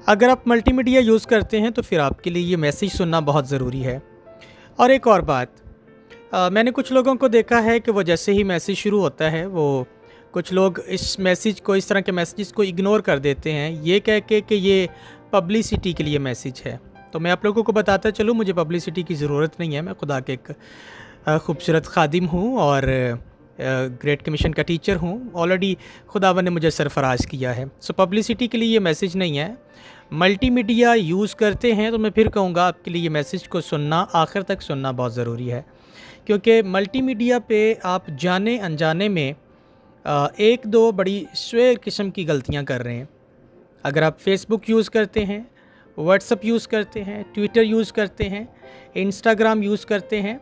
अगर आप multimedia use करते हैं तो फिर आपके लिए ये मैसेज सुनना बहुत ज़रूरी है। और एक और बात, मैंने कुछ लोगों को देखा है कि वो जैसे ही मैसेज शुरू होता है, वो कुछ लोग इस मैसेज को, इस तरह के मैसेजेस को इग्नोर कर देते हैं, ये कह के कि ये पब्लिसिटी के लिए मैसेज है। तो मैं आप लोगों को बताता चलूँ, मुझे पब्लिसिटी की ज़रूरत नहीं है। मैं खुदा के एक खूबसूरत खादिम हूँ और ग्रेट कमीशन का टीचर हूँ। ऑलरेडी खुदावन ने मुझे सरफराज किया है। सो पब्लिसिटी के लिए ये मैसेज नहीं है। मल्टीमीडिया यूज़ करते हैं तो मैं फिर कहूँगा आपके लिए ये मैसेज को सुनना, आखिर तक सुनना बहुत ज़रूरी है, क्योंकि मल्टीमीडिया पे आप जाने अनजाने में एक दो बड़ी स्वे किस्म की गलतियाँ कर रहे हैं। अगर आप फेसबुक यूज़ करते हैं, व्हाट्सअप यूज़ करते हैं, ट्विटर यूज़ करते हैं, इंस्टाग्राम यूज़ करते हैं,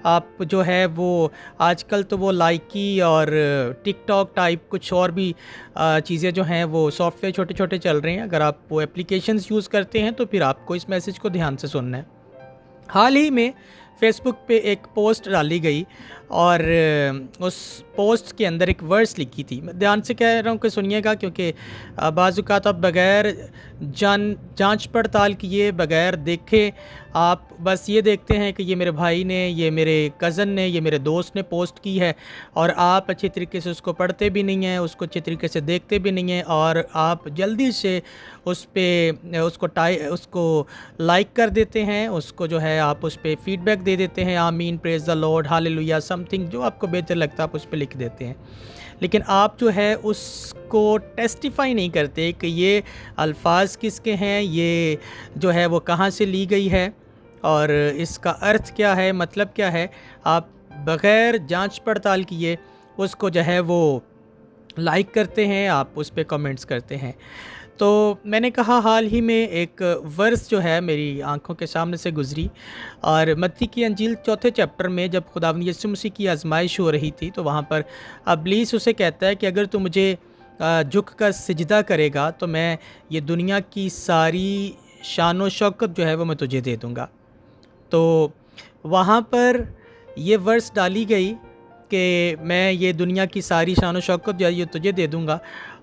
आप जो है वो आजकल तो वो लाइकी और टिकटॉक टाइप कुछ और भी चीज़ें जो हैं वो सॉफ्टवेयर छोटे छोटे चल रहे हैं। अगर आप वो एप्लीकेशंस यूज़ करते हैं तो फिर आपको इस मैसेज को ध्यान से सुनना है। हाल ही में फेसबुक पे एक पोस्ट डाली गई और उस पोस्ट के अंदर एक वर्स लिखी थी। मैं ध्यान से कह रहा हूँ कि सुनिएगा, क्योंकि बाज़ औक़ात आप बग़ैर जांच पड़ताल किए, बग़ैर देखे, आप बस ये देखते हैं कि ये मेरे भाई ने, ये मेरे कज़न ने, ये मेरे दोस्त ने पोस्ट की है, और आप अच्छी तरीके से उसको पढ़ते भी नहीं हैं, उसको अच्छी तरीके से देखते भी नहीं हैं, और आप जल्दी से उस पे उसको लाइक कर देते हैं, उसको जो है आप उस पे फीडबैक दे देते हैं, आमीन, praise the Lord, hallelujah, something जो आपको बेहतर लगता है आप उस पे लिख देते हैं। लेकिन आप जो है उसको टेस्टिफाई नहीं करते कि ये अल्फाज किसके हैं, ये जो है वो कहाँ से ली गई है और इसका अर्थ क्या है, मतलब क्या है। आप बग़ैर जांच पड़ताल किए उसको जो है वो लाइक करते हैं, आप उस पे कमेंट्स करते हैं। तो मैंने कहा, हाल ही में एक वर्स जो है मेरी आंखों के सामने से गुज़री, और मत्ती की अंजील 4 चैप्टर में जब खुदावंद यीशु मसीह की आजमाइश हो रही थी, तो वहाँ पर इब्लीस उसे कहता है कि अगर तू मुझे झुक कर सिजदा करेगा तो मैं ये दुनिया की सारी शान व शौकत जो है वो मैं तुझे दे दूँगा। तो वहाँ पर ये वर्स डाली गई कि मैं ये दुनिया की सारी शान व शौकत जो है ये तुझे दे दूँगा,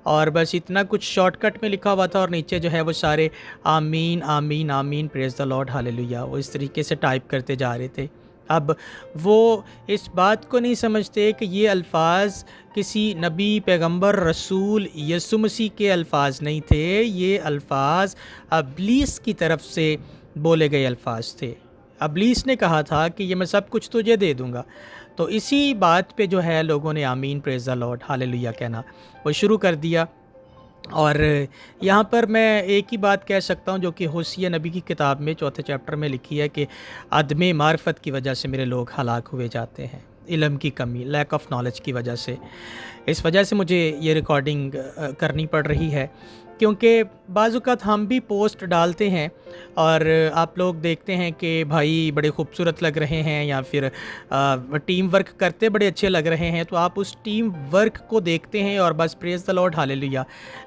और बस इतना कुछ शॉर्टकट में लिखा हुआ था, और नीचे जो है वो सारे आमीन आमीन आमीन, प्रेज़ द लॉर्ड, हालेलुया, वो इस तरीके से टाइप करते जा रहे थे। अब वो इस बात को नहीं समझते कि ये अल्फाज किसी नबी, पैगंबर, रसूल यीशु मसीह के अल्फाज नहीं थे, ये अल्फाज इब्लीस की तरफ से बोले गए अल्फाज थे। इब्लीस ने कहा था कि ये मैं सब कुछ तुझे दे दूँगा। तो इसी बात पे जो है लोगों ने आमीन, प्रेज़ द लॉर्ड, हालेलुया कहना वो शुरू कर दिया। और यहाँ पर मैं एक ही बात कह सकता हूँ जो कि होसिया नबी की किताब में 4 चैप्टर में लिखी है कि अदम मार्फत की वजह से मेरे लोग हलाक हुए जाते हैं, इल्म की कमी, लैक ऑफ नॉलेज की वजह से। इस वजह से मुझे ये रिकॉर्डिंग करनी पड़ रही है, क्योंकि बाज़ औक़ात हम भी पोस्ट डालते हैं और आप लोग देखते हैं कि भाई बड़े खूबसूरत लग रहे हैं, या फिर टीम वर्क करते बड़े अच्छे लग रहे हैं, तो आप उस टीम वर्क को देखते हैं और बस प्रेज़ द लॉर्ड, हालेलुया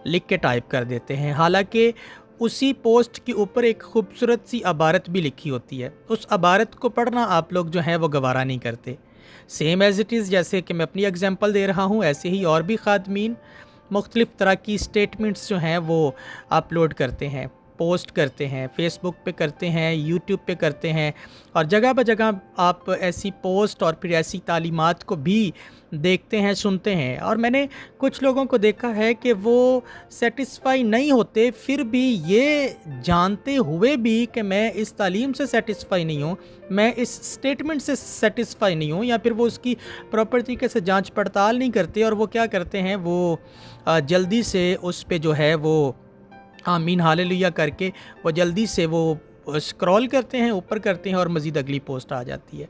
लिख के टाइप कर देते हैं। हालांकि उसी पोस्ट के ऊपर एक खूबसूरत सी इबारत भी लिखी होती है, उस इबारत को पढ़ना आप लोग जो है वो गवारा नहीं करते। सेम एज़ इट इज़, जैसे कि मैं अपनी एग्जांपल दे रहा हूँ, ऐसे ही और भी खादमीन मुख्तलिफ़ तरह की स्टेटमेंट्स जो हैं वो अपलोड करते हैं, पोस्ट करते हैं, फेसबुक पे करते हैं, यूट्यूब पे करते हैं, और जगह ब जगह आप ऐसी पोस्ट और फिर ऐसी तालीमात को भी देखते हैं, सुनते हैं। और मैंने कुछ लोगों को देखा है कि वो सेटिस्फाई नहीं होते, फिर भी ये जानते हुए भी कि मैं इस तालीम से सेटिस्फाई नहीं हूँ, मैं इस स्टेटमेंट से सेटिस्फाई नहीं हूँ, या फिर वो उसकी प्रॉपर तरीके से जांच पड़ताल नहीं करते, और वो क्या करते हैं, वो जल्दी से उस पे जो है वो आमीन, हालेलुया करके वो जल्दी से वो स्क्रॉल करते हैं, ऊपर करते हैं, और मज़ीद अगली पोस्ट आ जाती है।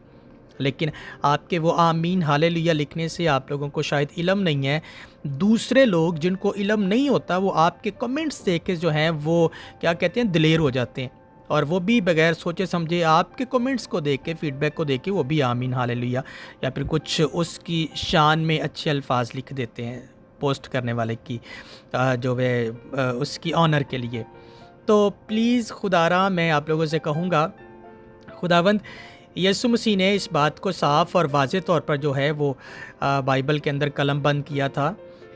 लेकिन आपके वो आमीन, हालेलुया लिखने से आप लोगों को शायद इल्म नहीं है। दूसरे लोग जिनको इल्म नहीं होता, वो आपके कमेंट्स देख के जो हैं वो क्या कहते हैं, दिलेर हो जाते हैं, और वो भी बगैर सोचे समझे आपके कमेंट्स को देख के, फीडबैक को देख के वो भी आमीन, हालेलुया, या फिर कुछ उसकी शान में अच्छे अल्फाज लिख देते हैं पोस्ट करने वाले की, जो वे उसकी ऑनर के लिए। तो प्लीज़ खुदारा मैं आप लोगों से कहूँगा, खुदावंद यीशु मसीह ने इस बात को साफ़ और वाज़े तौर पर जो है वो बाइबल के अंदर कलम बंद किया था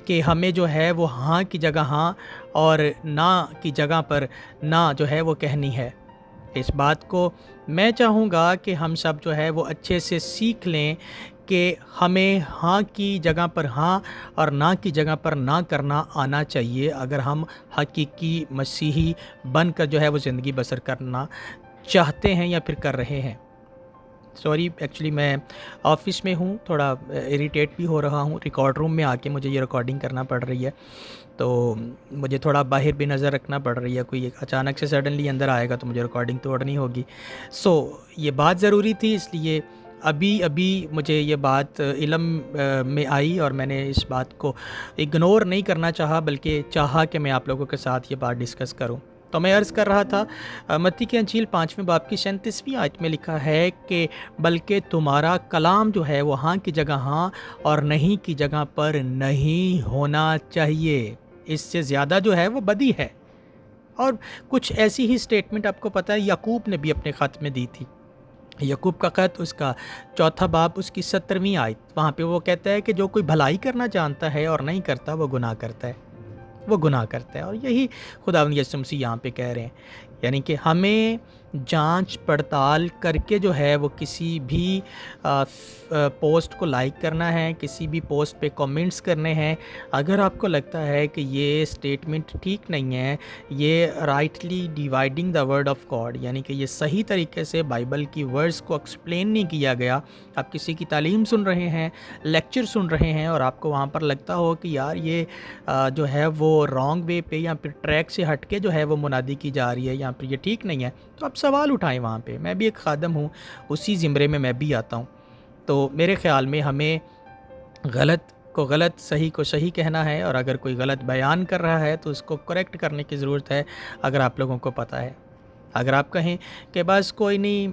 कि हमें जो है वो हाँ की जगह हाँ और ना की जगह पर ना जो है वो कहनी है। इस बात को मैं चाहूँगा कि हम सब जो है वो अच्छे से सीख लें कि हमें हाँ की जगह पर हाँ और ना की जगह पर ना करना आना चाहिए, अगर हम हकीकी मसीही बनकर जो है वो ज़िंदगी बसर करना चाहते हैं या फिर कर रहे हैं। सॉरी, एक्चुअली मैं ऑफिस में हूँ, थोड़ा इरिटेट भी हो रहा हूँ। रिकॉर्ड रूम में आके मुझे ये रिकॉर्डिंग करना पड़ रही है, तो मुझे थोड़ा बाहर भी नज़र रखना पड़ रही है। कोई एक अचानक से सडनली अंदर आएगा तो मुझे रिकॉर्डिंग तोड़नी होगी। ये बात ज़रूरी थी, इसलिए अभी अभी मुझे ये बात इल्म में आई और मैंने इस बात को इग्नोर नहीं करना चाहा, बल्कि चाहा कि मैं आप लोगों के साथ ये बात डिस्कस करूँ। तो मैं अर्ज़ कर रहा था, मत्ती की अंजील 5वें बाब की 37वीं आयत में लिखा है कि बल्कि तुम्हारा कलाम जो है वो हाँ की जगह हाँ और नहीं की जगह पर नहीं होना चाहिए। इससे ज़्यादा जो है वो बदी है। और कुछ ऐसी ही स्टेटमेंट आपको पता है याकूब ने भी अपने ख़त में दी थी। याकूब का ख़त, उसका 4था बाब, उसकी 17वीं आयत, वहाँ पे वो कहता है कि जो कोई भलाई करना जानता है और नहीं करता वो गुनाह करता है, वो गुनाह करता है। और यही खुदावंद यीशु मसीह यहाँ पे कह रहे हैं, यानी कि हमें जांच पड़ताल करके जो है वो किसी भी पोस्ट को लाइक करना है, किसी भी पोस्ट पे कमेंट्स करने हैं। अगर आपको लगता है कि ये स्टेटमेंट ठीक नहीं है, ये rightly dividing the word of God, यानी कि ये सही तरीके से बाइबल की वर्ड्स को एक्सप्लेन नहीं किया गया, आप किसी की तालीम सुन रहे हैं, लेक्चर सुन रहे हैं और आपको वहाँ पर लगता हो कि यार ये जो है वो रॉन्ग वे पे या फिर ट्रैक से हट के जो है वो मुनादी की जा रही है या फिर ये ठीक नहीं है, तो आप सवाल उठाएं वहाँ पे। मैं भी एक खादम हूँ, उसी ज़िम्रे में मैं भी आता हूँ। तो मेरे ख़्याल में हमें गलत को गलत, सही को सही कहना है, और अगर कोई गलत बयान कर रहा है तो उसको करेक्ट करने की ज़रूरत है, अगर आप लोगों को पता है। अगर आप कहें कि बस कोई नहीं,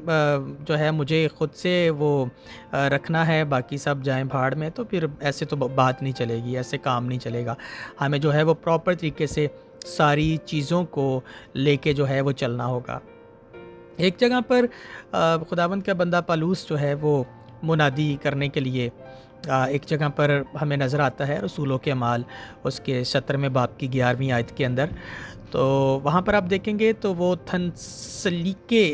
जो है मुझे ख़ुद से वो रखना है, बाकी सब जाएं भाड़ में, तो फिर ऐसे तो बात नहीं चलेगी, ऐसे काम नहीं चलेगा। हमें जो है वो प्रॉपर तरीके से सारी चीज़ों को लेके जो है वो चलना होगा। एक जगह पर खुदावंद का बंदा पौलुस जो है वो मुनादी करने के लिए एक जगह पर हमें नज़र आता है, रसूलों के अमाल उसके 17वें बाब की 11वीं आयत के अंदर। तो वहाँ पर आप देखेंगे तो वो थस्सलीके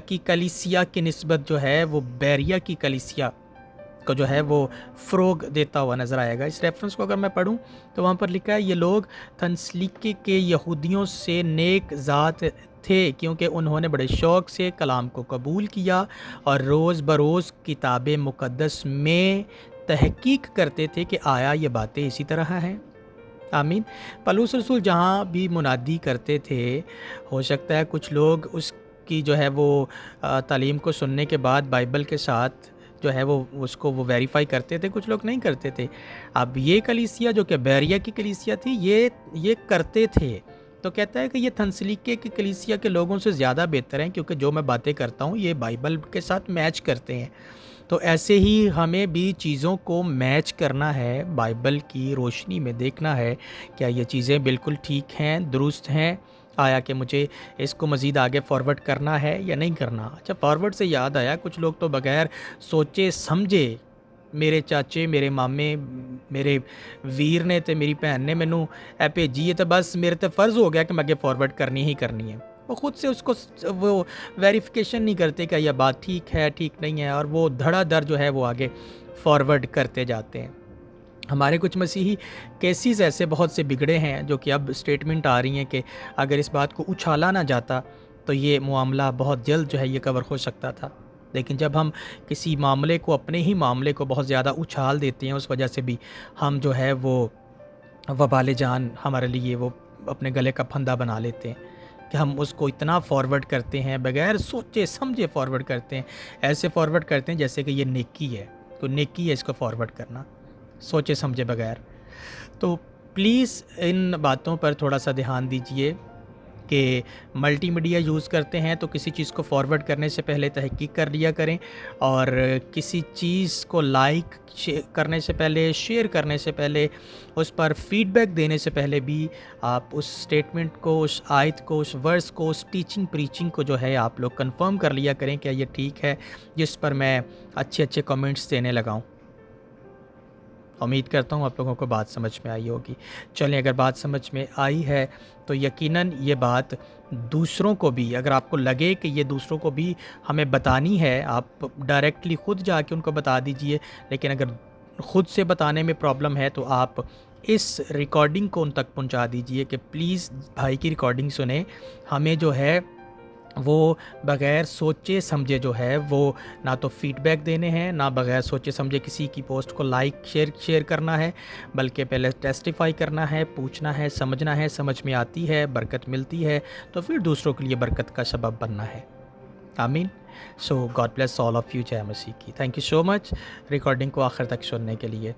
की कलीसिया की निस्बत जो है वो बेरिया की कलीसिया को जो है वो फ़रोग देता हुआ नज़र आएगा। इस रेफरेंस को अगर मैं पढ़ूँ तो वहाँ पर लिखा है, ये लोग थस्सलीके के यहूदियों से नेक ज़ात थे, क्योंकि उन्होंने बड़े शौक़ से कलाम को कबूल किया और रोज़ बरोज़ किताब मुक़द्दस में तहकीक करते थे कि आया ये बातें इसी तरह हैं। आमीन। पौलुस रसूल जहाँ भी मुनादी करते थे, हो सकता है कुछ लोग उसकी जो है वो तालीम को सुनने के बाद बाइबल के साथ जो है वो उसको वो वेरीफाई करते थे, कुछ लोग नहीं करते थे। अब ये कलीसिया जो कि बेरिया की कलीसिया थी, ये करते थे। तो कहता है कि ये थस्सलीके की कलीसिया के लोगों से ज़्यादा बेहतर हैं, क्योंकि जो मैं बातें करता हूँ ये बाइबल के साथ मैच करते हैं। तो ऐसे ही हमें भी चीज़ों को मैच करना है, बाइबल की रोशनी में देखना है क्या ये चीज़ें बिल्कुल ठीक हैं, दुरुस्त हैं, आया कि मुझे इसको मज़ीद आगे फॉरवर्ड करना है या नहीं करना। अच्छा, फॉरवर्ड से याद आया, कुछ लोग तो बग़ैर सोचे समझे, मेरे चाचे, मेरे मामे, मेरे वीर ने ते मेरी भैन ने मैनू ए भेजी है, तो बस मेरे ते फ़र्ज़ हो गया कि मैं आगे फॉरवर्ड करनी ही करनी है। वो ख़ुद से उसको वो वेरिफिकेशन नहीं करते कि यह बात ठीक है ठीक नहीं है, और वो धड़ाधड़ जो है वो आगे फॉरवर्ड करते जाते हैं। हमारे कुछ मसीही केसेस ऐसे बहुत से बिगड़े हैं जो कि अब स्टेटमेंट आ रही हैं कि अगर इस बात को उछाला ना जाता तो ये मामला बहुत जल्द जो है ये कवर हो सकता था। लेकिन जब हम किसी मामले को, अपने ही मामले को बहुत ज़्यादा उछाल देते हैं, उस वजह से भी हम जो है वो वबाल जान हमारे लिए वो अपने गले का फंदा बना लेते हैं कि हम उसको इतना फॉरवर्ड करते हैं, बग़ैर सोचे समझे फॉरवर्ड करते हैं। ऐसे फॉरवर्ड करते हैं जैसे कि ये नेकी है, तो नेकी है इसको फॉरवर्ड करना, सोचे समझे बग़ैर। तो प्लीज़ इन बातों पर थोड़ा सा ध्यान दीजिए कि मल्टीमीडिया यूज़ करते हैं तो किसी चीज़ को फॉरवर्ड करने से पहले तहकीक कर लिया करें, और किसी चीज़ को लाइक करने से पहले, शेयर करने से पहले, उस पर फीडबैक देने से पहले भी आप उस स्टेटमेंट को, उस आयत को, उस वर्स को, उस टीचिंग प्रीचिंग को जो है आप लोग कंफर्म कर लिया करें क्या ये ठीक है, जिस पर मैं अच्छे अच्छे कमेंट्स देने लगाऊँ। उम्मीद करता हूँ आप लोगों को बात समझ में आई होगी। चलें, अगर बात समझ में आई है तो यकीनन ये बात दूसरों को भी, अगर आपको लगे कि ये दूसरों को भी हमें बतानी है, आप डायरेक्टली ख़ुद जाके उनको बता दीजिए। लेकिन अगर ख़ुद से बताने में प्रॉब्लम है तो आप इस रिकॉर्डिंग को उन तक पहुंचा दीजिए कि प्लीज़ भाई की रिकॉर्डिंग सुने। हमें जो है वो बग़ैर सोचे समझे जो है वो ना तो फ़ीडबैक देने हैं, ना बग़ैर सोचे समझे किसी की पोस्ट को लाइक शेयर करना है, बल्कि पहले टेस्टिफाई करना है, पूछना है, समझना है। समझ में आती है, बरकत मिलती है, तो फिर दूसरों के लिए बरकत का सबब बनना है। आमीन। So God bless all of you. जय मसीह की। Thank you so much recording को आखिर तक सुनने के लिए।